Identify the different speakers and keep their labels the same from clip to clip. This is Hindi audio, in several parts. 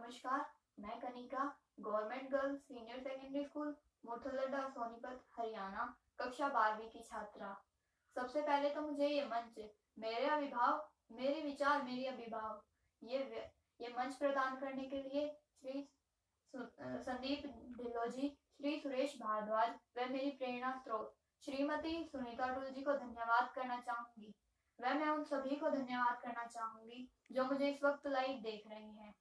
Speaker 1: नमस्कार, मैं Kanika, government girls senior secondary school Mothalda Sonipat Haryana कक्षा 12वीं की छात्रा। सबसे पहले तो मुझे ये मंच मेरे अभिभाव मेरे विचार मेरी अभिभाव ये मंच प्रदान करने के लिए श्री संदीप ढिल्लोजी, श्री सुरेश भारद्वाज व मेरी प्रेरणा स्रोत श्रीमती सुनीता टूल जी को धन्यवाद करना चाहूंगी। मैं उन सभी को धन्यवाद करना चाहूंगी जो मुझे इस वक्त लाइव देख रही हैं।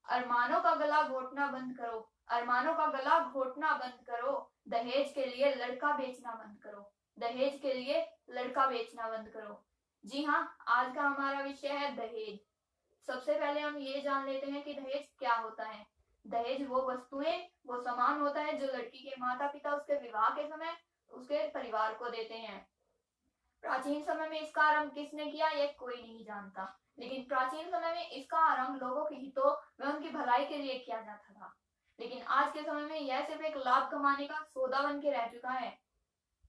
Speaker 1: अरमानों का गला घोटना बंद करो, अरमानों का गला घोटना बंद करो, दहेज के लिए लड़का बेचना बंद करो, दहेज के लिए लड़का बेचना बंद करो। जी हाँ, आज का हमारा विषय है दहेज। सबसे पहले हम ये जान लेते हैं कि दहेज क्या होता है। दहेज वो वस्तुएं, वो सामान होता है जो लड़की के माता पिता उसके विवाह के समय उसके परिवार को देते हैं। प्राचीन समय में इसका आरंभ किसने किया ये कोई नहीं जानता, लेकिन प्राचीन समय में इसका आरंभ लोगों के हितों व उनकी भलाई के लिए किया जाता था। लेकिन आज के समय में यह सिर्फ एक लाभ कमाने का सौदा बन के रह चुका है।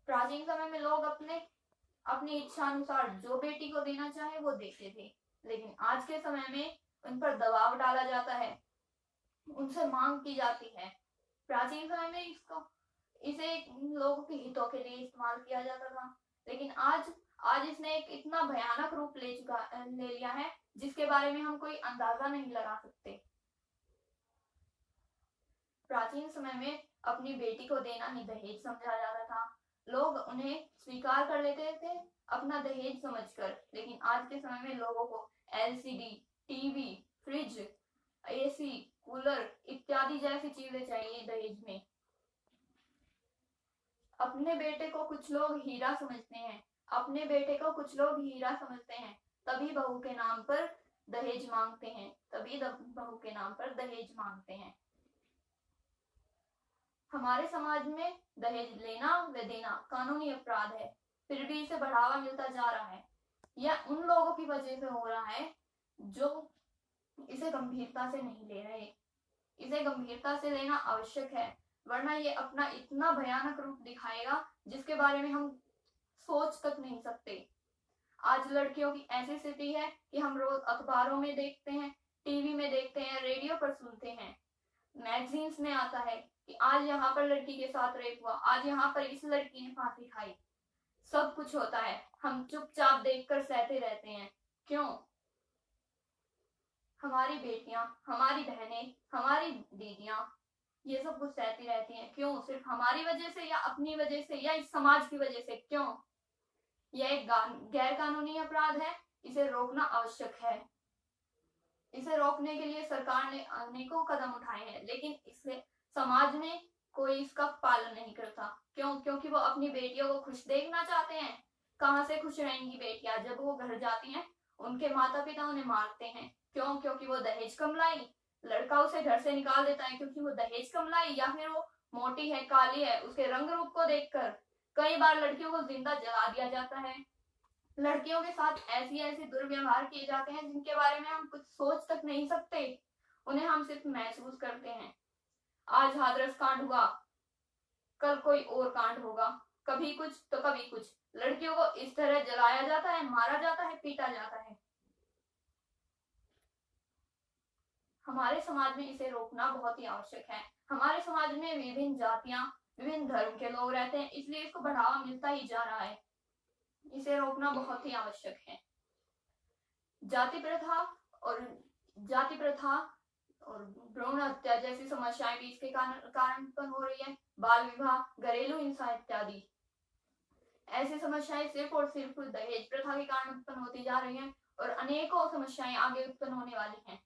Speaker 1: प्राचीन समय में लोग अपनी इच्छा अनुसार जो बेटी को देना चाहे वो देते थे, लेकिन आज के समय में उन पर दबाव डाला जाता है, उनसे मांग की जाती है। प्राचीन समय में इसे लोगों के हितों के लिए इस्तेमाल किया जाता था, लेकिन आज इसने एक इतना भयानक रूप ले लिया है जिसके बारे में हम कोई अंदाजा नहीं लगा सकते। प्राचीन समय में अपनी बेटी को देना ही दहेज समझा जाता था। लोग उन्हें स्वीकार कर लेते थे अपना दहेज समझकर, लेकिन आज के समय में लोगों को LCD, TV, fridge, AC, cooler इत्यादि जैसी चीजें चाहिए दहेज में। अपने बेटे को कुछ लोग हीरा समझते हैं, अपने बेटे को कुछ लोग हीरा समझते हैं, तभी बहू के नाम पर दहेज मांगते हैं, तभी बहू के नाम पर दहेज मांगते हैं। हमारे समाज में दहेज लेना व देना कानूनी अपराध है, फिर भी इसे बढ़ावा मिलता जा रहा है। यह उन लोगों की वजह से हो रहा है जो इसे गंभीरता से नहीं ले रहे। इसे गंभीरता से लेना आवश्यक है, वरना ये अपना इतना भयानक रूप दिखाएगा जिसके बारे में हम सोच तक नहीं सकते। आज लड़कियों की ऐसी स्थिति है कि हम रोज अखबारों में देखते हैं, टीवी में देखते हैं, रेडियो पर सुनते हैं, मैगजीन्स में आता है कि आज यहाँ पर लड़की के साथ रेप हुआ, आज यहाँ पर इस लड़की ने फांसी खाई। सब कुछ होता है, हम चुपचाप देखकर सहते रहते हैं। क्यों? हमारी बेटियां, हमारी बहनें, हमारी दीदियां ये सब कुछ सहती रहती हैं। क्यों? सिर्फ हमारी वजह से या अपनी वजह से या इस समाज की वजह से? क्यों? यह एक गैर कानूनी अपराध है, इसे रोकना आवश्यक है। इसे रोकने के लिए सरकार ने अनेकों कदम उठाए हैं, लेकिन इससे समाज में कोई इसका पालन नहीं करता। क्यों? क्योंकि वो अपनी बेटियों को खुश देखना चाहते हैं। कहां से खुश रहेंगी बेटियां? जब वो घर जाती हैं उनके माता पिता उन्हें मारते हैं। क्यों? क्योंकि वो दहेज कम लाई। लड़का उसे घर से निकाल देता है क्योंकि वो दहेज कम लाई, या फिर वो मोटी है, काली है, उसके रंग रूप को देखकर। कई बार लड़कियों को जिंदा जला दिया जाता है। लड़कियों के साथ ऐसी ऐसी दुर्व्यवहार किए जाते हैं जिनके बारे में हम कुछ सोच तक नहीं सकते, उन्हें हम सिर्फ महसूस करते हैं। आज हाथरस कांड हुआ, कल कोई और कांड होगा, कभी कुछ तो कभी कुछ। लड़कियों को इस तरह जलाया जाता है, मारा जाता है, पीटा जाता है। हमारे समाज में इसे रोकना बहुत ही आवश्यक है। हमारे समाज में विभिन्न जातियां, विभिन्न धर्म के लोग रहते हैं, इसलिए इसको बढ़ावा मिलता ही जा रहा है। इसे रोकना बहुत ही आवश्यक है। जाति प्रथा और भ्रूण हत्या जैसी समस्याएं भी इसके कारण उत्पन्न हो रही है। बाल विवाह, घरेलू हिंसा इत्यादि ऐसी समस्याएं सिर्फ और सिर्फ दहेज प्रथा के कारण उत्पन्न होती जा रही हैं, और अनेकों समस्याएं आगे उत्पन्न होने वाली हैं।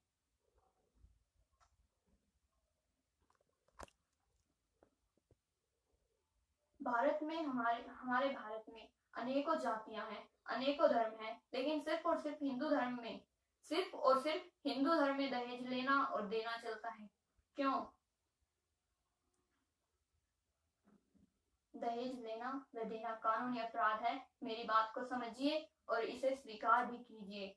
Speaker 1: हमारे भारत में अनेकों जातियां हैं, अनेकों धर्म हैं, लेकिन सिर्फ और सिर्फ हिंदू धर्म में दहेज लेना और देना चलता है। क्यों? दहेज लेना व देना कानूनी अपराध है। मेरी बात को समझिए और इसे स्वीकार भी कीजिए।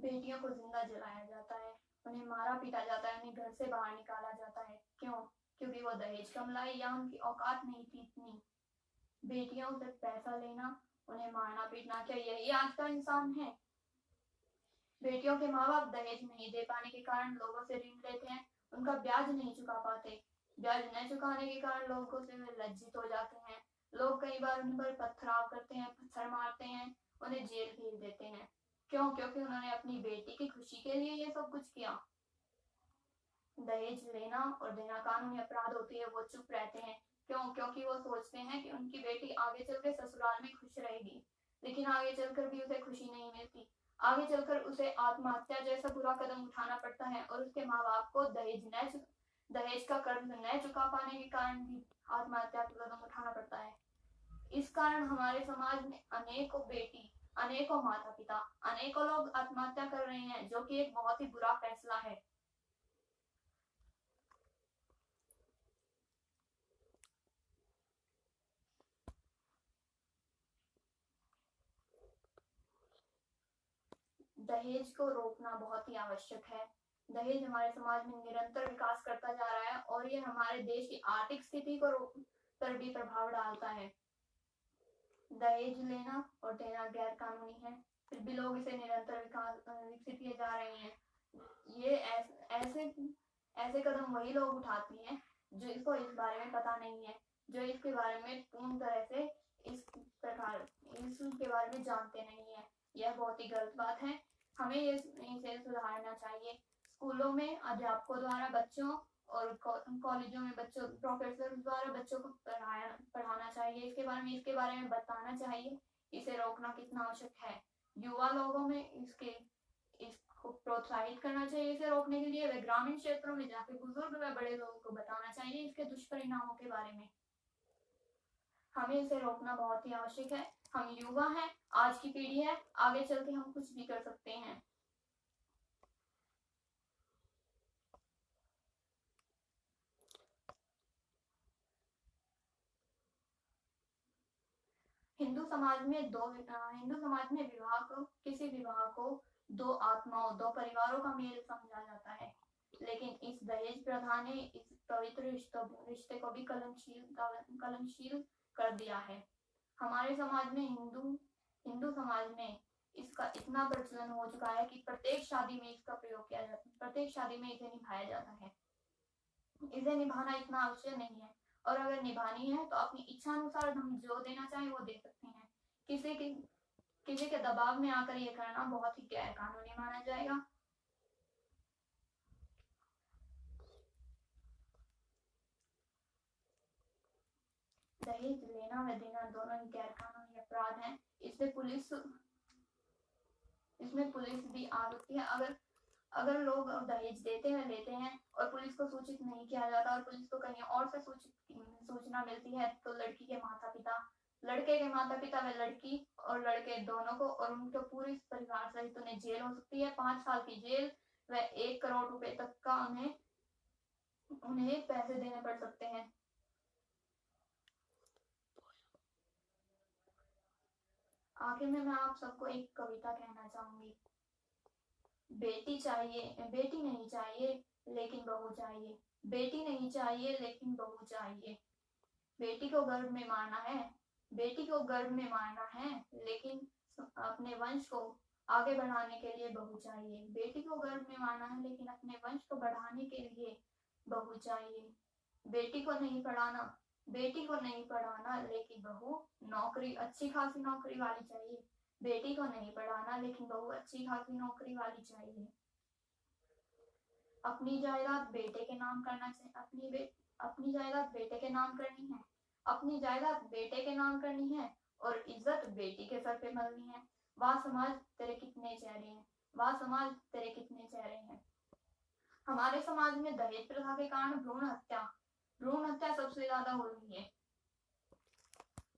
Speaker 1: बेटियों को जिंदा जलाया जाता है, उन्हें मारा पीटा जाता है, उन्हें घर से बाहर निकाला जाता है। क्यों? क्योंकि वो दहेज कम लाई या उनकी औकात नहीं थी इतनी। बेटियों से पैसा लेना, उन्हें मारना पीटना, क्या यही आज का इंसान है? बेटियों के माँ बाप दहेज नहीं दे पाने के कारण लोगों से ऋण लेते हैं, उनका ब्याज नहीं चुका पाते। ब्याज न चुकाने के कारण लोगों से वे लज्जित हो जाते हैं। लोग कई बार उन पर पथराव करते हैं, पत्थर मारते हैं, उन्हें जेल भेज देते हैं। क्यों? क्योंकि उन्होंने अपनी बेटी की खुशी के लिए ये सब कुछ किया। दहेज लेना और देना कानूनी अपराध होती है, वो चुप रहते हैं। क्यों? क्योंकि वो सोचते हैं कि उनकी बेटी आगे चलकर ससुराल में खुश रहेगी, लेकिन आगे चलकर भी उसे खुशी नहीं मिलती। आगे चलकर उसे आत्महत्या जैसा बुरा कदम उठाना पड़ता है और उसके माँ बाप को दहेज का कर्ज न चुका पाने के कारण भी आत्महत्या का कदम उठाना पड़ता है। इस कारण हमारे समाज में अनेकों बेटी, अनेकों माता पिता, अनेकों लोग आत्महत्या कर रहे हैं, जो कि एक बहुत ही बुरा फैसला है। दहेज को रोकना बहुत ही आवश्यक है। दहेज हमारे समाज में निरंतर विकास करता जा रहा है और ये हमारे देश की आर्थिक स्थिति को पर भी प्रभाव डालता है। दहेज लेना और देना गैर कानूनी है, फिर भी लोग इसे निरंतर विकसित किए जा रहे हैं। ये ऐसे कदम वही लोग उठाते हैं जो इसको इस बारे में पता नहीं है, जो इसके बारे में पूर्ण तरह से इसके बारे में जानते नहीं है। यह बहुत ही गलत बात है। हमें इसे सुधारना चाहिए। स्कूलों में अध्यापकों द्वारा बच्चों और कॉलेजों में बच्चों प्रोफेसर द्वारा बच्चों को पढ़ाना चाहिए, इसके बारे में बताना चाहिए, इसे रोकना कितना आवश्यक है। युवा लोगों में इसको प्रोत्साहित करना चाहिए। इसे रोकने के लिए वे ग्रामीण क्षेत्रों में जाकर बुजुर्ग व बड़े लोगों को बताना चाहिए इसके दुष्परिणामों के बारे में। हमें इसे रोकना बहुत ही आवश्यक है। हम युवा हैं, आज की पीढ़ी है, आगे चल के हम कुछ भी कर सकते हैं। हिंदू समाज में किसी विवाह को दो आत्माओं, दो परिवारों का मेल समझा जाता है, लेकिन इस दहेज प्रथा ने इस पवित्र रिश्ते को भी कलंकशील कर दिया है। हमारे समाज में हिंदू समाज में इसका इतना प्रचलन हो चुका है कि प्रत्येक शादी में इसका प्रयोग किया जाता है, प्रत्येक शादी में इसे निभाया जाता है। इसे निभाना इतना आवश्यक नहीं है, और अगर निभानी है तो अपनी इच्छा अनुसार हम जो देना चाहें वो दे सकते हैं। किसी के दबाव में आकर ये करना बहुत ही गैर कानूनी माना जाएगा। दहेज लेना व देना दोनों ही गैर कानूनी अपराध हैं। इसमें पुलिस भी आ सकती है। अगर लोग दहेज देते हैं, लेते हैं और पुलिस को सूचित नहीं किया जाता और पुलिस को कहीं और से सूचना मिलती है, तो लड़के के माता पिता व लड़की और लड़के दोनों को और उनके पूरे परिवार सहित उन्हें जेल हो सकती है, 5 साल की जेल व 1 करोड़ रुपए तक का उन्हें पैसे देने पड़ सकते हैं। आखिर में मैं आप सबको एक कविता कहना चाहूंगी। बेटी नहीं चाहिए लेकिन बहू चाहिए, बेटी नहीं चाहिए लेकिन बहू चाहिए। बेटी को गर्भ में मारना है, लेकिन अपने वंश को आगे बढ़ाने के लिए बहू चाहिए। बेटी को गर्भ में मारना है, लेकिन अपने वंश को बढ़ाने के लिए बहू चाहिए। बेटी को नहीं पढ़ाना लेकिन बहू अच्छी खासी नौकरी वाली चाहिए। बेटी को नहीं पढ़ाना लेकिन बहू अच्छी खासी नौकरी वाली चाहिए। अपनी जायदाद बेटे के नाम करनी है और इज्जत बेटी के सर पे मलनी है। वाह समाज तेरे कितने चेहरे हैं। हमारे समाज में दहेज प्रथा के कारण भ्रूण हत्या सबसे ज्यादा हो रही है।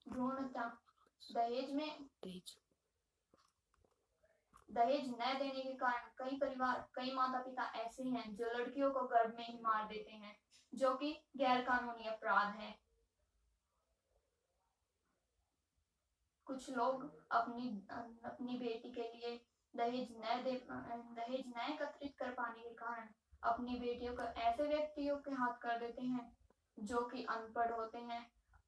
Speaker 1: भ्रूण हत्या दहेज न देने के कारण कई माता पिता ऐसे हैं जो लड़कियों को गर्भ में ही मार देते हैं, जो कि गैर कानूनी अपराध है। कुछ लोग अपनी बेटी के लिए दहेज न एकत्रित कर पाने के कारण अपनी बेटियों को ऐसे व्यक्तियों के हाथ कर देते हैं जो कि अनपढ़ होते हैं,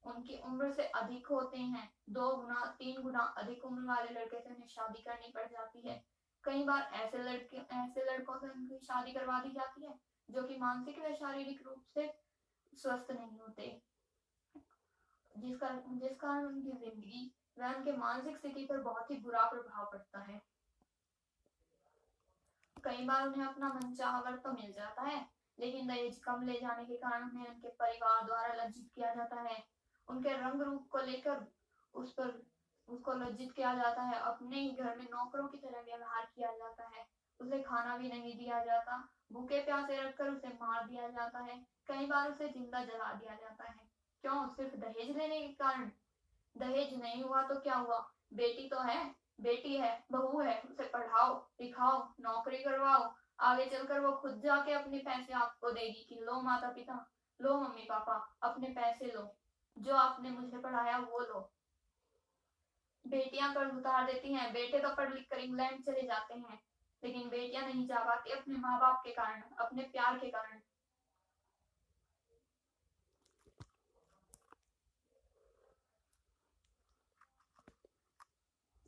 Speaker 1: उनकी उम्र से अधिक होते हैं, 2 गुना 3 गुना अधिक उम्र वाले लड़के से उन्हें शादी करनी पड़ जाती है। कई बार ऐसे लड़कों से उनकी शादी करवा दी जाती है जो कि मानसिक व शारीरिक रूप से स्वस्थ नहीं होते, जिस कारण उनकी जिंदगी व उनके मानसिक स्थिति पर बहुत ही बुरा प्रभाव पड़ता है। कई बार उन्हें अपना मनचाहा वर तो मिल जाता है, लेकिन दहेज कम ले जाने के कारण उन्हें उनके परिवार द्वारा लज्जित किया जाता है। उनके रंग रूप को लेकर उसको लज्जित किया जाता है। अपने ही घर में नौकरों की तरह व्यवहार किया जाता है। उसे खाना भी नहीं दिया जाता, भूखे प्यासे रखकर उसे मार दिया जाता है। कई बार उसे जिंदा जला दिया जाता है। क्यों? सिर्फ दहेज लेने के कारण। दहेज नहीं हुआ तो क्या हुआ? बेटी तो है, बेटी है, बहू है, उसे पढ़ाओ लिखाओ, नौकरी करवाओ, आगे चलकर वो खुद जाके अपने पैसे आपको देगी कि लो माता पिता, लो मम्मी पापा, अपने पैसे लो, जो आपने मुझे पढ़ाया वो लो। बेटियां कर्ज उतार देती हैं, बेटे तो पढ़ लिख कर इंग्लैंड चले जाते हैं, लेकिन बेटियां नहीं जा पाती अपने माँ बाप के कारण, अपने प्यार के कारण।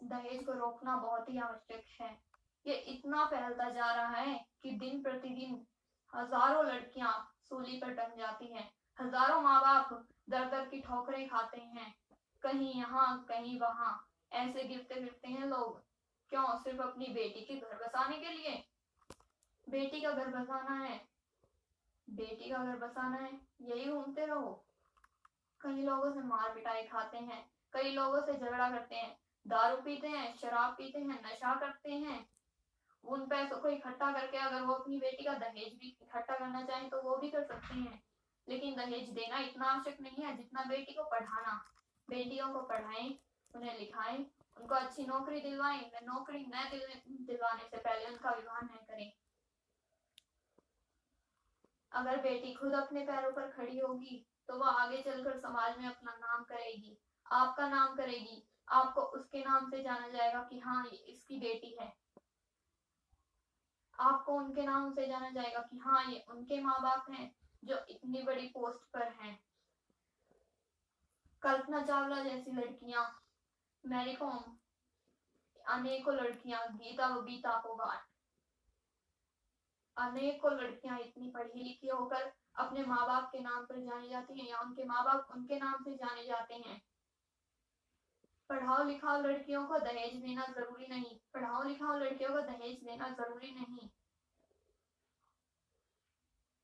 Speaker 1: दहेज को रोकना बहुत ही आवश्यक है। ये इतना फैलता जा रहा है कि दिन प्रतिदिन हजारों लड़कियां सूली पर टंग जाती हैं, हजारों माँ बाप दर दर की ठोकरें खाते हैं, कहीं यहाँ कहीं वहां ऐसे गिरते फिरते हैं लोग। क्यों? सिर्फ अपनी बेटी के घर बसाने के लिए। बेटी का घर बसाना है, बेटी का घर बसाना है, यही घूमते रहो। कई लोगों से मार पिटाई खाते हैं, कई लोगों से झगड़ा करते हैं, दारू पीते हैं, शराब पीते हैं, नशा करते हैं। उन पैसों को इकट्ठा करके अगर वो अपनी बेटी का दहेज भी इकट्ठा करना चाहें तो वो भी कर सकते हैं, लेकिन दहेज देना इतना आवश्यक नहीं है जितना बेटी को पढ़ाना। बेटियों को पढ़ाएं, उन्हें लिखाएं, उनको अच्छी नौकरी दिलवाएं। नौकरी न दिलवाने से पहले उनका विवाह न करें। अगर बेटी खुद अपने पैरों पर खड़ी होगी तो वह आगे चलकर समाज में अपना नाम करेगी, आपका नाम करेगी, आपको उसके नाम से जाना जाएगा कि हाँ ये इसकी बेटी है। आपको उनके नाम से जाना जाएगा कि हाँ ये उनके माँ बाप हैं जो इतनी बड़ी पोस्ट पर हैं। कल्पना चावला जैसी लड़कियां, मैरी कॉम, अनेकों लड़कियां, गीता बबीता फोगाट, अनेकों लड़कियां इतनी पढ़ी लिखी होकर अपने माँ बाप के नाम पर जानी जाती हैं या उनके माँ बाप उनके नाम से जाने जाते हैं। पढ़ाओ लिखाओ लड़कियों को दहेज देना जरूरी नहीं, पढ़ाओ लिखाओ लड़कियों को दहेज देना जरूरी नहीं।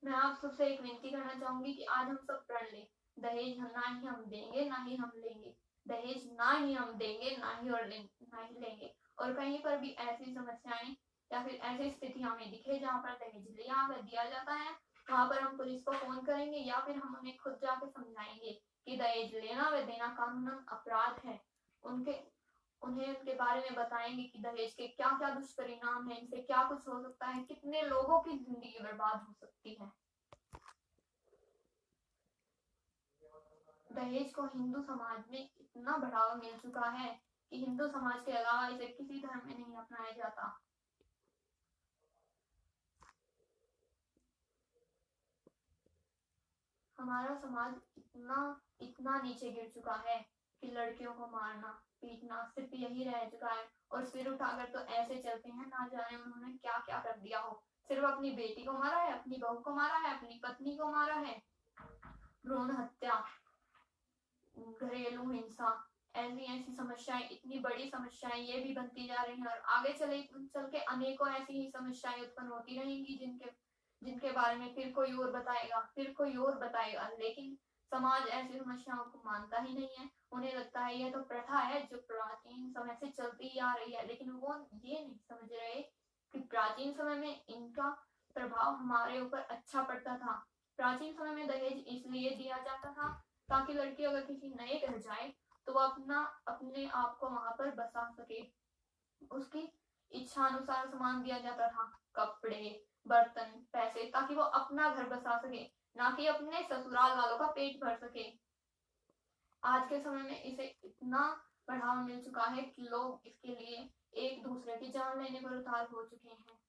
Speaker 1: मैं आप सबसे एक विनती करना चाहूंगी कि आज हम सब पढ़ लें। दहेज ना ही हम देंगे ना ही हम लेंगे, दहेज ना ही हम देंगे ना ही लेंगे। और कहीं पर भी ऐसी समस्याएं या फिर ऐसी स्थिति हमें दिखे जहाँ पर दहेज दिया जाता है, वहां पर हम पुलिस को फोन करेंगे या फिर हम उन्हें खुद जाके समझाएंगे कि दहेज लेना व देना कानूनन अपराध है। उन्हें उनके बारे में बताएंगे कि दहेज के क्या क्या दुष्परिणाम है, इनसे क्या कुछ हो सकता है, कितने लोगों की जिंदगी बर्बाद हो सकती है। दहेज को हिंदू समाज में इतना बढ़ावा मिल चुका है कि हिंदू समाज के अलावा इसे किसी धर्म में नहीं अपनाया जाता। हमारा समाज इतना इतना नीचे गिर चुका है कि लड़कियों को मारना पीटना सिर्फ यही रह चुका है, और सिर उठाकर तो ऐसे चलते हैं ना जाने उन्होंने क्या क्या कर दिया हो। सिर्फ अपनी बेटी को मारा है, अपनी बहू को मारा है, अपनी पत्नी को मारा है। भ्रूण हत्या, घरेलू हिंसा, ऐसी ऐसी समस्याएं, इतनी बड़ी समस्याएं ये भी बनती जा रही हैं और आगे चल के अनेकों ऐसी ही समस्याएं उत्पन्न होती रहेंगी जिनके बारे में फिर कोई और बताएगा, लेकिन समाज ऐसी समस्याओं को मानता ही नहीं है। उन्हें लगता है यह तो प्रथा है जो प्राचीन समय से चलती ही आ रही है, लेकिन वो ये नहीं समझ रहे कि प्राचीन समय में इनका प्रभाव हमारे ऊपर अच्छा पड़ता था। प्राचीन समय में दहेज इसलिए दिया जाता था ताकि लड़की अगर किसी नए घर जाए तो वो अपने आप को वहां पर बसा सके। उसकी इच्छा अनुसार सामान दिया जाता था, कपड़े, बर्तन, पैसे, ताकि वो अपना घर बसा सके, ना कि अपने ससुराल वालों का पेट भर सके। आज के समय में इसे इतना बढ़ावा मिल चुका है कि लोग इसके लिए एक दूसरे की जान लेने पर उतार हो चुके हैं।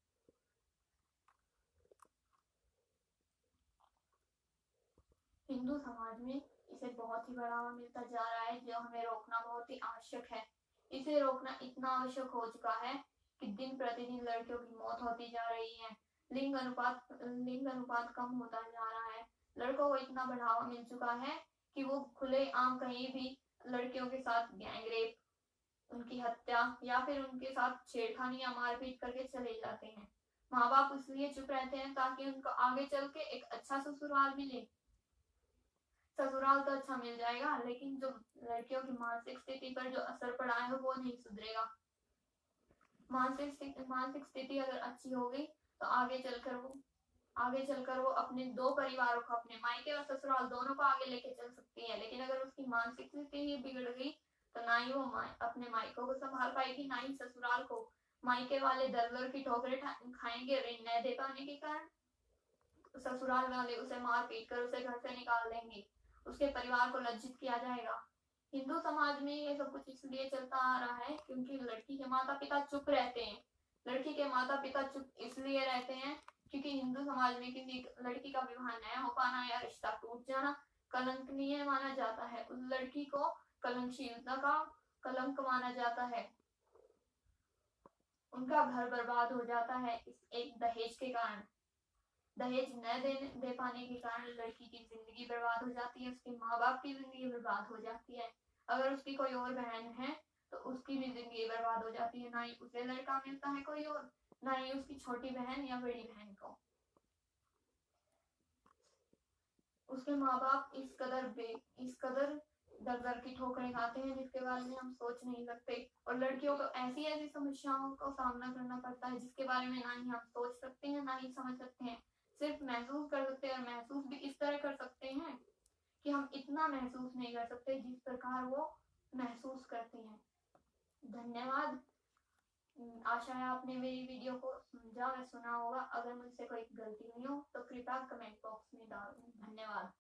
Speaker 1: हिंदू समाज में इसे बहुत ही बढ़ावा मिलता जा रहा है, जो हमें रोकना बहुत ही आवश्यक है। इसे रोकना इतना आवश्यक हो चुका है कि दिन प्रतिदिन लड़कियों की मौत होती जा रही है। लिंग अनुपात कम होता जा रहा है। लड़कों को इतना बढ़ावा मिल चुका है कि वो खुले आम कहीं भी लड़कियों के साथ गैंग रेप, उनकी हत्या या फिर उनके साथ छेड़खानी या मारपीट करके चले जाते हैं। माँ बाप इसलिए चुप रहते हैं ताकि उनको आगे चल के एक अच्छा ससुराल मिले। ससुराल तो अच्छा मिल जाएगा, लेकिन जो लड़कियों की मानसिक स्थिति पर जो असर पड़ा है वो नहीं सुधरेगा। मानसिक स्थिति अगर अच्छी होगी तो आगे चलकर वो अपने दो परिवारों को, अपने मायके और ससुराल दोनों को आगे लेके चल सकती है। लेकिन अगर उसकी मानसिक स्थिति ही बिगड़ गई तो ना ही वो अपने मायकों को संभाल पाएगी, ना ही ससुराल को। मायके वाले दर दर की ठोकरें खाएंगे ऋण न दे पाने के कारण। ससुराल वाले उसे मार पीट कर उसे घर से निकाल देंगे, उसके परिवार को लज्जित किया जाएगा। हिंदू समाज में ये सब कुछ इसलिए चलता आ रहा है क्योंकि लड़की के माता पिता चुप रहते हैं। लड़की के माता पिता चुप इसलिए रहते हैं क्योंकि हिंदू समाज में किसी लड़की का विवाह न हो पाना या रिश्ता टूट जाना कलंकनीय माना जाता है। उस लड़की को कलंकशीलता का कलंक माना जाता है। उनका घर बर्बाद हो जाता है इस एक दहेज के कारण। दहेज न दे पाने के कारण लड़की की जिंदगी बर्बाद हो जाती है, उसके माँ बाप की जिंदगी बर्बाद हो जाती है। अगर उसकी कोई और बहन है तो उसकी भी जिंदगी बर्बाद हो जाती है। ना ही उसे लड़का मिलता है कोई और, ना ही उसकी छोटी बहन या बड़ी बहन को। उसके माँ बाप इस कदर दर दर की ठोकरें खाते हैं जिसके बारे में हम सोच नहीं सकते। और लड़कियों को ऐसी ऐसी समस्याओं का सामना करना पड़ता है जिसके बारे में ना ही हम सोच सकते हैं, ना ही समझ सकते हैं। सिर्फ महसूस कर सकते हैं, और महसूस भी इस तरह कर सकते हैं कि हम इतना महसूस नहीं कर सकते जिस प्रकार वो महसूस करती हैं। धन्यवाद। आशा है आपने मेरी वीडियो को समझा व सुना होगा। अगर मुझसे कोई गलती हुई हो तो कृपया कमेंट बॉक्स में डाल दें। धन्यवाद।